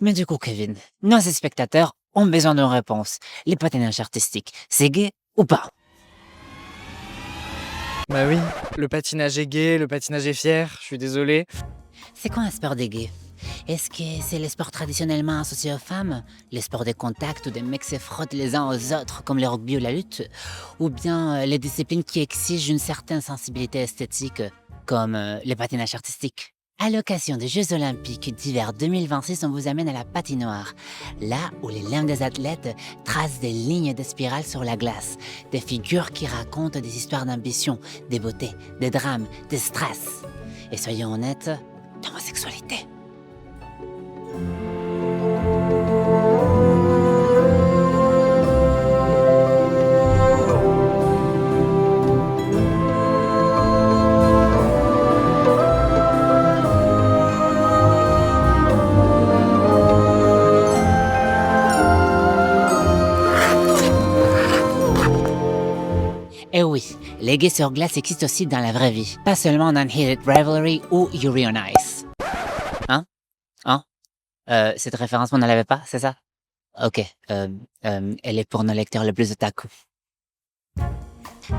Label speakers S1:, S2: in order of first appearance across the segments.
S1: Mais du coup, Kevin, nos spectateurs ont besoin d'une réponse. Les patinages artistiques, c'est gay ou pas?
S2: Bah oui, le patinage est gay, le patinage est fier, je suis désolé.
S1: C'est quoi un sport des gays? Est-ce que c'est les sports traditionnellement associés aux femmes? Les sports de contact où des mecs se frottent les uns aux autres comme le rugby ou la lutte? Ou bien les disciplines qui exigent une certaine sensibilité esthétique comme les patinages artistiques? À l'occasion des Jeux Olympiques d'hiver 2026, on vous amène à la patinoire, là où les limbes des athlètes tracent des lignes de spirale sur la glace, des figures qui racontent des histoires d'ambition, des beautés, des drames, des stress. Et soyons honnêtes, d'homosexualité. Et oui, les gays sur glace existent aussi dans la vraie vie, pas seulement dans Heated Rivalry ou Yuri on Ice. Hein? Cette référence, on ne l'avait pas, c'est ça? Ok, elle est pour nos lecteurs les plus otaku.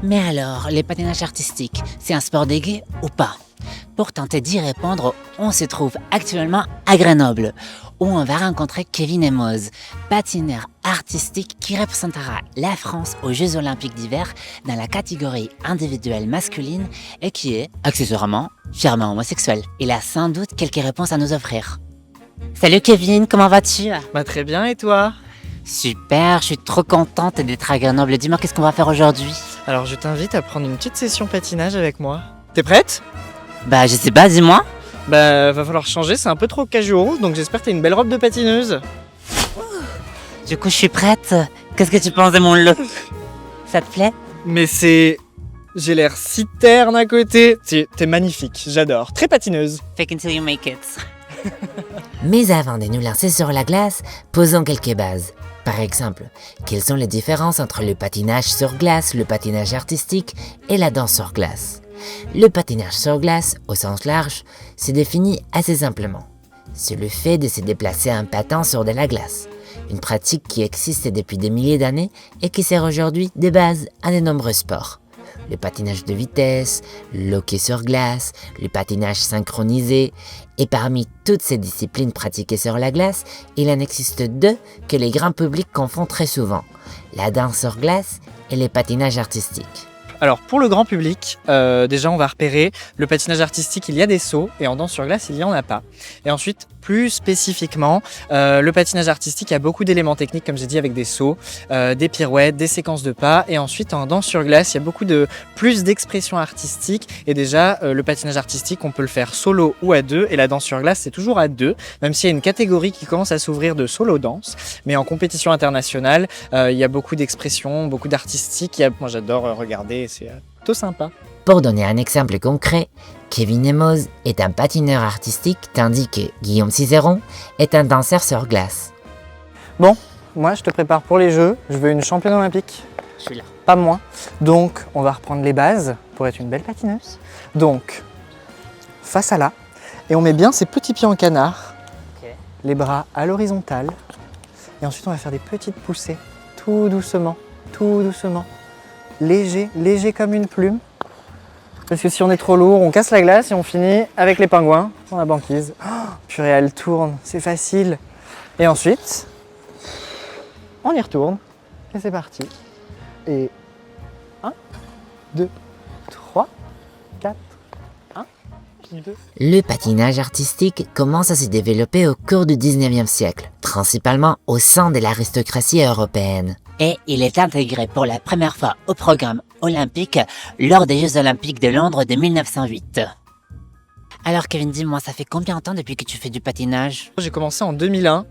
S1: Mais alors, les patinages artistiques, c'est un sport des gays ou pas? Pour tenter d'y répondre, on se trouve actuellement à Grenoble, où on va rencontrer Kevin Emoz, patineur artistique qui représentera la France aux Jeux Olympiques d'hiver dans la catégorie individuelle masculine et qui est, accessoirement, fièrement homosexuel. Il a sans doute quelques réponses à nous offrir. Salut Kevin, comment vas-tu?
S2: Bah très bien, et toi?
S1: Super, je suis trop contente d'être à Grenoble. Dis-moi qu'est-ce qu'on va faire aujourd'hui?
S2: Alors je t'invite à prendre une petite session patinage avec moi. T'es prête?
S1: Bah je sais pas, dis-moi.
S2: Bah va falloir changer, c'est un peu trop casual, donc j'espère que t'as une belle robe de patineuse.
S1: Du coup je suis prête. Qu'est-ce que tu penses de mon look? Ça te plaît?
S2: Mais c'est... J'ai l'air si terne à côté. T'es magnifique, j'adore. Très patineuse.
S1: Fake until you make it.
S3: Mais avant de nous lancer sur la glace, posons quelques bases. Par exemple, quelles sont les différences entre le patinage sur glace, le patinage artistique et la danse sur glace? Le patinage sur glace, au sens large, se définit assez simplement. C'est le fait de se déplacer en patin sur de la glace. Une pratique qui existe depuis des milliers d'années et qui sert aujourd'hui de base à de nombreux sports. Le patinage de vitesse, le hockey sur glace, le patinage synchronisé. Et parmi toutes ces disciplines pratiquées sur la glace, il en existe deux que les grands publics confondent très souvent. La danse sur glace et les patinages artistiques.
S2: Alors pour le grand public, déjà on va repérer le patinage artistique, il y a des sauts et en danse sur glace il n'y en a pas. Et ensuite plus spécifiquement, le patinage artistique a beaucoup d'éléments techniques comme j'ai dit avec des sauts, des pirouettes, des séquences de pas et ensuite en danse sur glace il y a beaucoup plus d'expression artistique et déjà le patinage artistique on peut le faire solo ou à deux et la danse sur glace c'est toujours à deux même s'il y a une catégorie qui commence à s'ouvrir de solo danse mais en compétition internationale il y a beaucoup d'expression, beaucoup d'artistique, moi j'adore regarder. C'est plutôt sympa.
S3: Pour donner un exemple concret, Kevin Emoz est un patineur artistique tandis que Guillaume Cizeron est un danseur sur glace.
S2: Bon, moi je te prépare pour les Jeux, je veux une championne olympique.
S1: Je suis là.
S2: Pas moins. Donc on va reprendre les bases pour être une belle patineuse. Donc, face à là, et on met bien ses petits pieds en canard, les bras à l'horizontale, et ensuite on va faire des petites poussées, tout doucement, léger, léger comme une plume. Parce que si on est trop lourd, on casse la glace et on finit avec les pingouins dans la banquise. Oh, purée, elle tourne, c'est facile. Et ensuite, on y retourne et c'est parti. Et 1, 2, 3, 4, 1, 2.
S3: Le patinage artistique commence à se développer au cours du 19e siècle, principalement au sein de l'aristocratie européenne.
S1: Et il est intégré pour la première fois au programme olympique lors des Jeux Olympiques de Londres de 1908. Alors Kevin, dis-moi, ça fait combien de temps depuis que tu fais du patinage?
S2: J'ai commencé en 2001,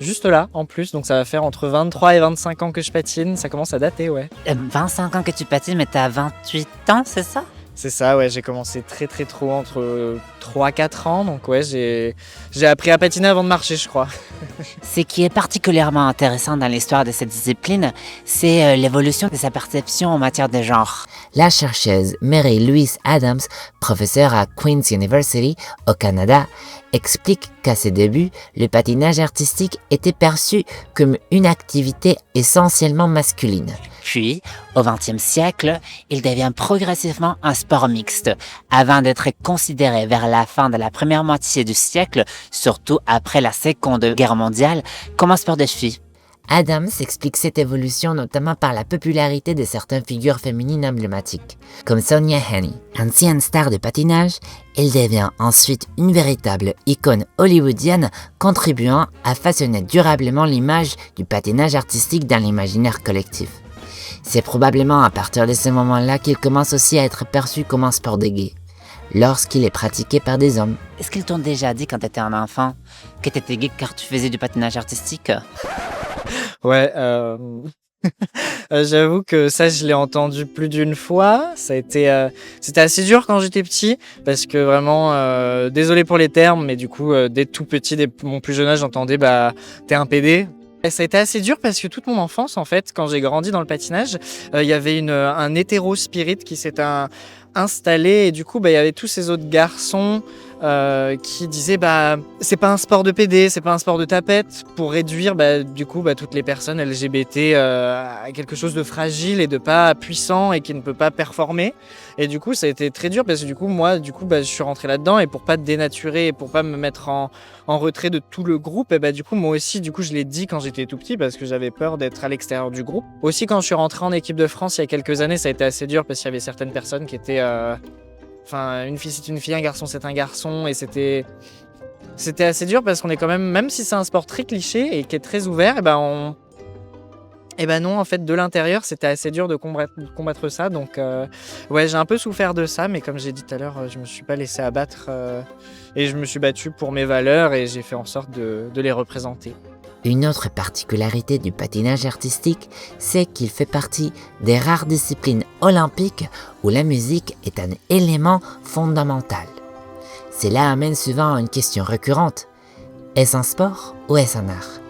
S2: juste là en plus, donc ça va faire entre 23 et 25 ans que je patine, ça commence à dater, ouais.
S1: 25 ans que tu patines, mais t'as 28 ans, c'est ça?
S2: C'est ça, ouais, j'ai commencé très tôt, entre 3-4 ans, donc ouais, j'ai appris à patiner avant de marcher, je crois.
S1: Ce qui est particulièrement intéressant dans l'histoire de cette discipline, c'est l'évolution de sa perception en matière de genre.
S3: La chercheuse Mary Louise Adams, professeure à Queen's University au Canada, explique qu'à ses débuts, le patinage artistique était perçu comme une activité essentiellement masculine.
S1: Puis, au XXe siècle, il devient progressivement un sport mixte, avant d'être considéré vers la fin de la première moitié du siècle, surtout après la Seconde Guerre mondiale, comme un sport de filles.
S3: Adams explique cette évolution notamment par la popularité de certaines figures féminines emblématiques, comme Sonja Henie. Ancienne star de patinage, elle devient ensuite une véritable icône hollywoodienne, contribuant à façonner durablement l'image du patinage artistique dans l'imaginaire collectif. C'est probablement à partir de ce moment-là qu'il commence aussi à être perçu comme un sport de gay, lorsqu'il est pratiqué par des hommes.
S1: Est-ce qu'ils t'ont déjà dit quand t'étais un enfant que t'étais gay car tu faisais du patinage artistique?
S2: Ouais, j'avoue que ça, je l'ai entendu plus d'une fois. Ça a été, c'était assez dur quand j'étais petit, parce que vraiment, désolé pour les termes, mais du coup, dès tout petit, dès mon plus jeune âge, j'entendais, bah, t'es un PD. Et ça a été assez dur parce que toute mon enfance, en fait, quand j'ai grandi dans le patinage, il y avait un hétéro spirit qui s'était installé, et du coup, bah, il y avait tous ces autres garçons qui disaient bah c'est pas un sport de PD, c'est pas un sport de tapette, pour réduire du coup toutes les personnes LGBT à quelque chose de fragile et de pas puissant et qui ne peut pas performer. Et du coup ça a été très dur parce que du coup moi je suis rentré là-dedans, et pour pas dénaturer et pour pas me mettre en retrait de tout le groupe, et du coup moi aussi je l'ai dit quand j'étais tout petit parce que j'avais peur d'être à l'extérieur du groupe. Aussi quand je suis rentré en équipe de France il y a quelques années, ça a été assez dur parce qu'il y avait certaines personnes qui étaient enfin, une fille c'est une fille, un garçon c'est un garçon, et c'était assez dur parce qu'on est quand même si c'est un sport très cliché et qui est très ouvert, non, en fait, de l'intérieur, c'était assez dur de combattre ça. Donc, ouais, j'ai un peu souffert de ça, mais comme j'ai dit tout à l'heure, je me suis pas laissé abattre et je me suis battu pour mes valeurs et j'ai fait en sorte de les représenter.
S3: Une autre particularité du patinage artistique, c'est qu'il fait partie des rares disciplines olympiques où la musique est un élément fondamental. Cela amène souvent à une question récurrente. Est-ce un sport ou est-ce un art?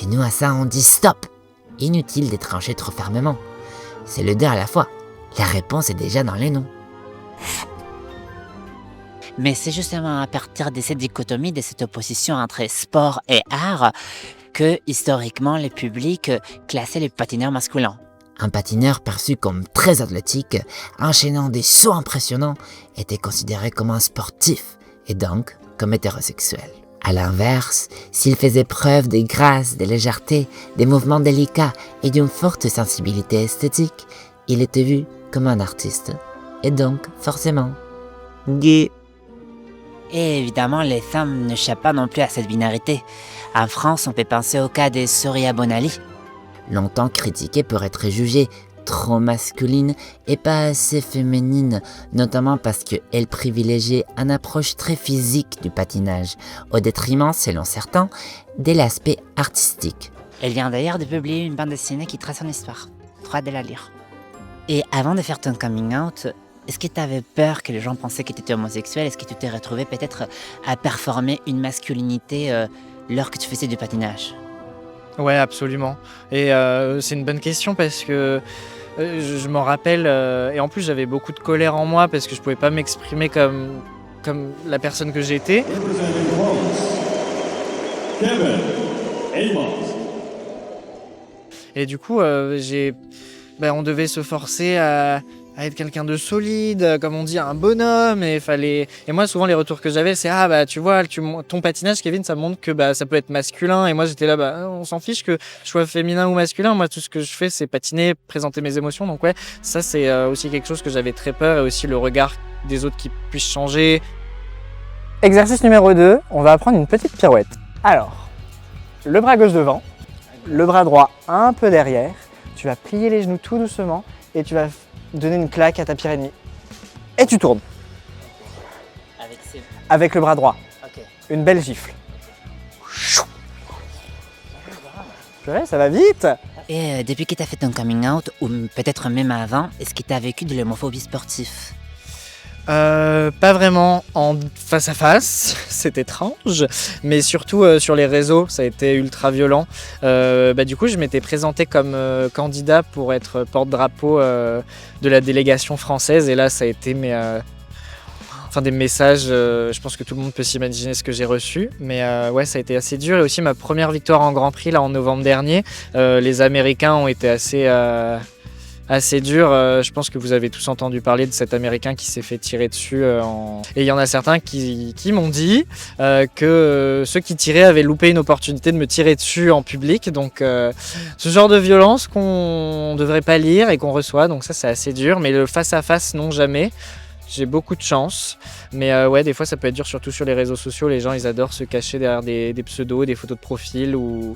S3: Et nous à ça on dit stop! Inutile d'être tranché trop fermement. C'est le deux à la fois. La réponse est déjà dans les noms.
S1: Mais c'est justement à partir de cette dichotomie, de cette opposition entre sport et art, que historiquement le public classait les patineurs masculins.
S3: Un patineur perçu comme très athlétique, enchaînant des sauts impressionnants, était considéré comme un sportif et donc comme hétérosexuel. À l'inverse, s'il faisait preuve de grâce, de légèreté, des mouvements délicats et d'une forte sensibilité esthétique, il était vu comme un artiste et donc forcément gay.
S1: Et évidemment, les femmes n'échappent pas non plus à cette binarité. En France, on peut penser au cas de Soria Bonali.
S3: Longtemps critiquée pour être jugée trop masculine et pas assez féminine, notamment parce qu'elle privilégiait une approche très physique du patinage, au détriment, selon certains, de l'aspect artistique.
S1: Elle vient d'ailleurs de publier une bande dessinée qui trace son histoire. Trop hâte de la lire. Et avant de faire ton coming out, est-ce que tu avais peur que les gens pensaient que tu étais homosexuel? Est-ce que tu t'es retrouvé peut-être à performer une masculinité lors que tu faisais du patinage?
S2: Ouais, absolument. Et c'est une bonne question parce que je m'en rappelle, et en plus j'avais beaucoup de colère en moi parce que je pouvais pas m'exprimer comme la personne que j'étais. Et du coup, on devait se forcer à être quelqu'un de solide, comme on dit, un bonhomme, et moi souvent les retours que j'avais c'est tu vois ton patinage Kevin, ça montre que ça peut être masculin, et moi j'étais là on s'en fiche que je sois féminin ou masculin, moi tout ce que je fais c'est patiner, présenter mes émotions, donc ouais, ça c'est aussi quelque chose que j'avais très peur, et aussi le regard des autres qui puissent changer. Exercice numéro 2, on va apprendre une petite pirouette. Alors, le bras gauche devant, le bras droit un peu derrière, tu vas plier les genoux tout doucement et tu vas donner une claque à ta pire ennemie. Et tu tournes. Avec le bras droit. Okay. Une belle gifle. Ouais, ça va vite.
S1: Et depuis que tu as fait ton coming out, ou peut-être même avant, est-ce que tu as vécu de l'homophobie sportive?
S2: Pas vraiment en face à face. c'est étrange, mais surtout sur les réseaux, ça a été ultra violent. Du coup, je m'étais présenté comme candidat pour être porte-drapeau de la délégation française, et là, ça a été des messages, je pense que tout le monde peut s'imaginer ce que j'ai reçu, mais ouais, ça a été assez dur. Et aussi ma première victoire en Grand Prix là en novembre dernier, les Américains ont été assez durs. Je pense que vous avez tous entendu parler de cet Américain qui s'est fait tirer dessus. Et il y en a certains qui m'ont dit que ceux qui tiraient avaient loupé une opportunité de me tirer dessus en public. Donc ce genre de violence qu'on ne devrait pas lire et qu'on reçoit, donc ça c'est assez dur. Mais le face-à-face, non, jamais. J'ai beaucoup de chance, mais ouais, des fois ça peut être dur, surtout sur les réseaux sociaux. Les gens, ils adorent se cacher derrière des pseudos, des photos de profil, ou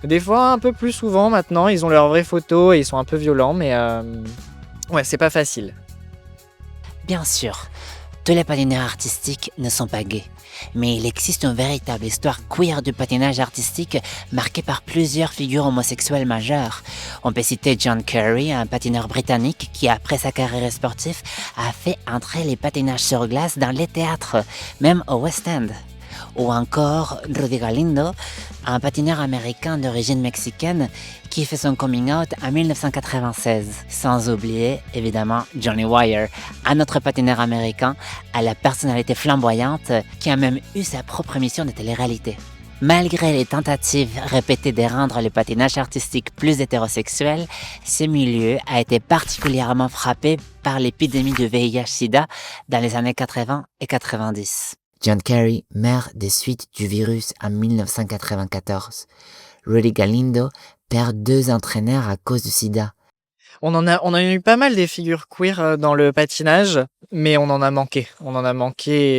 S2: des fois un peu plus souvent maintenant, ils ont leurs vraies photos et ils sont un peu violents, mais ouais, c'est pas facile.
S1: Bien sûr, tous les patineurs artistiques ne sont pas gays, mais il existe une véritable histoire queer du patinage artistique marquée par plusieurs figures homosexuelles majeures. On peut citer John Kerry, un patineur britannique qui, après sa carrière sportive, a fait entrer les patinages sur glace dans les théâtres, même au West End. Ou encore Rudy Galindo, un patineur américain d'origine mexicaine qui fait son coming out en 1996. Sans oublier, évidemment, Johnny Wire, un autre patineur américain à la personnalité flamboyante qui a même eu sa propre émission de télé-réalité. Malgré les tentatives répétées de rendre le patinage artistique plus hétérosexuel, ce milieu a été particulièrement frappé par l'épidémie de VIH-Sida dans les années 80 et 90.
S3: John Kerry meurt des suites du virus en 1994. Rudy Galindo perd 2 entraîneurs à cause du sida.
S2: On a eu pas mal des figures queer dans le patinage, mais on en a manqué.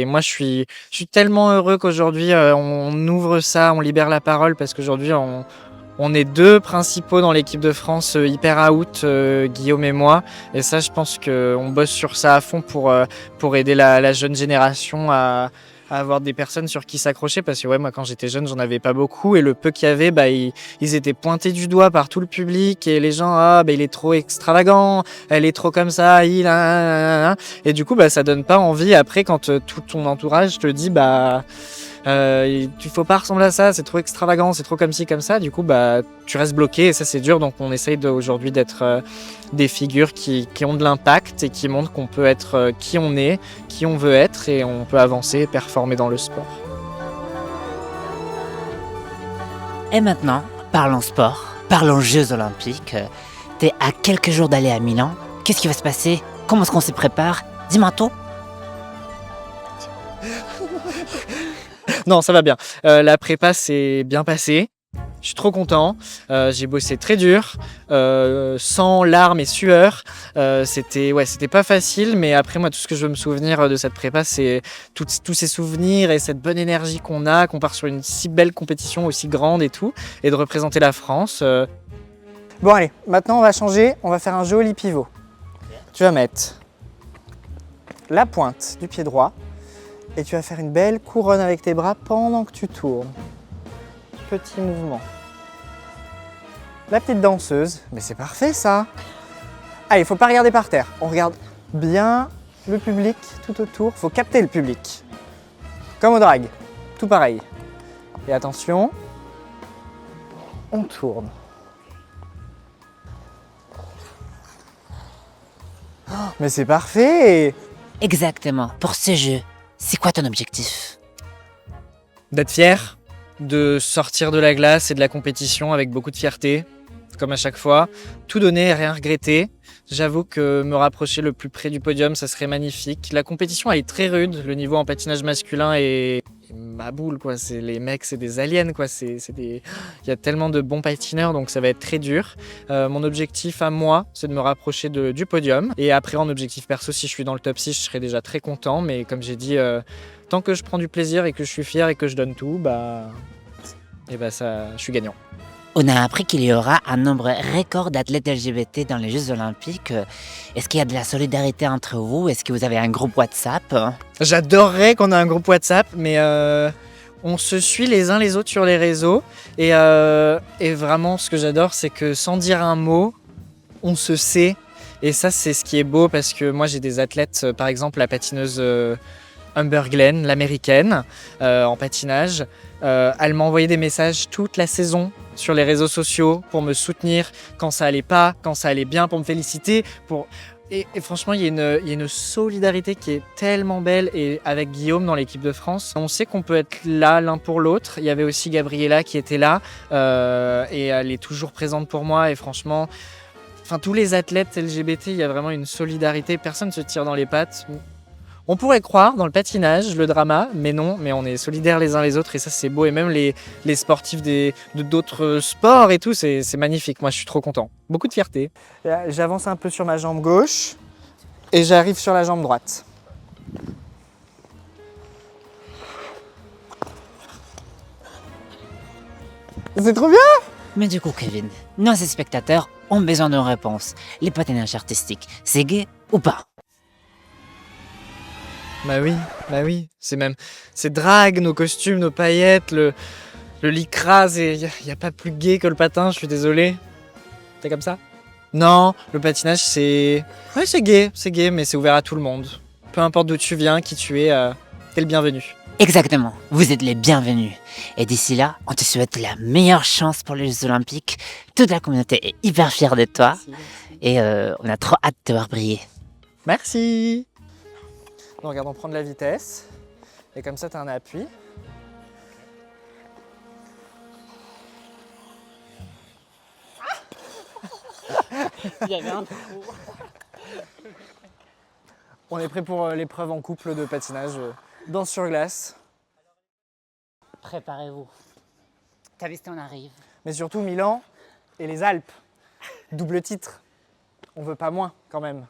S2: Et moi, je suis tellement heureux qu'aujourd'hui, on ouvre ça, on libère la parole, parce qu'aujourd'hui, on est 2 principaux dans l'équipe de France hyper out, Guillaume et moi. Et ça, je pense qu'on bosse sur ça à fond pour aider la jeune génération à avoir des personnes sur qui s'accrocher, parce que ouais, moi quand j'étais jeune, j'en avais pas beaucoup, et le peu qu'il y avait, ils étaient pointés du doigt par tout le public, et les gens, il est trop extravagant, elle est trop comme ça, et du coup ça donne pas envie après quand tout ton entourage te dit tu faut pas ressembler à ça, c'est trop extravagant, c'est trop comme ci comme ça, du coup tu restes bloqué, et ça c'est dur. Donc on essaye aujourd'hui d'être des figures qui ont de l'impact et qui montrent qu'on peut être qui on est, qui on veut être, et on peut avancer et performer dans le sport.
S1: Et maintenant, parlons sport, parlons Jeux Olympiques. T'es à quelques jours d'aller à Milan. Qu'est-ce qui va se passer? Comment est-ce qu'on s'y prépare? Dis-moi tout.
S2: Non, ça va bien. La prépa s'est bien passée. Je suis trop content. J'ai bossé très dur, sans larmes et sueur. C'était pas facile, mais après moi, tout ce que je veux me souvenir de cette prépa, c'est tous ces souvenirs et cette bonne énergie qu'on part sur une si belle compétition aussi grande et tout, et de représenter la France. Bon allez, maintenant on va changer, on va faire un joli pivot. Tu vas mettre la pointe du pied droit, et tu vas faire une belle couronne avec tes bras pendant que tu tournes. Petit mouvement. La petite danseuse, mais c'est parfait ça. Allez, il ne faut pas regarder par terre. On regarde bien le public tout autour. Il faut capter le public. Comme au drag, tout pareil. Et attention, on tourne. Oh, mais c'est parfait!
S1: Exactement, pour ce jeu, c'est quoi ton objectif?
S2: D'être fier, de sortir de la glace et de la compétition avec beaucoup de fierté, comme à chaque fois. Tout donner et rien regretter. J'avoue que me rapprocher le plus près du podium, ça serait magnifique. La compétition, elle est très rude. Le niveau en patinage masculin est ma boule, quoi. Les mecs, c'est des aliens, quoi. Il y a tellement de bons patineurs, donc ça va être très dur. Mon objectif à moi, c'est de me rapprocher du podium. Et après, en objectif perso, si je suis dans le top 6, je serai déjà très content. Mais comme j'ai dit, tant que je prends du plaisir et que je suis fier et que je donne tout, je suis gagnant.
S1: On a appris qu'il y aura un nombre record d'athlètes LGBT dans les Jeux Olympiques. Est-ce qu'il y a de la solidarité entre vous? Est-ce que vous avez un groupe WhatsApp?
S2: J'adorerais qu'on ait un groupe WhatsApp, mais on se suit les uns les autres sur les réseaux. Et vraiment, ce que j'adore, c'est que sans dire un mot, on se sait. Et ça, c'est ce qui est beau, parce que moi, j'ai des athlètes, par exemple, la patineuse Humber Glen, l'américaine, en patinage. Elle m'a envoyé des messages toute la saison sur les réseaux sociaux pour me soutenir quand ça allait pas, quand ça allait bien, pour me féliciter. Et franchement, il y a une solidarité qui est tellement belle. Et avec Guillaume dans l'équipe de France, on sait qu'on peut être là l'un pour l'autre. Il y avait aussi Gabriella qui était là et elle est toujours présente pour moi. Et franchement, tous les athlètes LGBT, il y a vraiment une solidarité. Personne ne se tire dans les pattes. On pourrait croire dans le patinage, le drama, mais non, mais on est solidaires les uns les autres et ça c'est beau. Et même les sportifs d'autres sports et tout, c'est magnifique. Moi je suis trop content. Beaucoup de fierté. J'avance un peu sur ma jambe gauche et j'arrive sur la jambe droite. C'est trop bien!
S1: Mais du coup, Kevin, nos spectateurs ont besoin d'une réponse. Les patinages artistiques, c'est gay ou pas?
S2: Bah oui, c'est drague, nos costumes, nos paillettes, le lycra, il n'y a pas plus gay que le patin, je suis désolé. C'est comme ça? Non, le patinage c'est gay, mais c'est ouvert à tout le monde. Peu importe d'où tu viens, qui tu es, t'es le bienvenu.
S1: Exactement, vous êtes les bienvenus. Et d'ici là, on te souhaite la meilleure chance pour les Jeux Olympiques. Toute la communauté est hyper fière de toi. Et on a trop hâte de te voir briller.
S2: Merci. Donc, regarde, on prend de la vitesse. Et comme ça, tu as un appui.
S1: Il y avait un trou.
S2: On est prêt pour l'épreuve en couple de patinage, danse sur glace.
S1: Préparez-vous. Caliste, on arrive.
S2: Mais surtout Milan et les Alpes. Double titre. On veut pas moins quand même.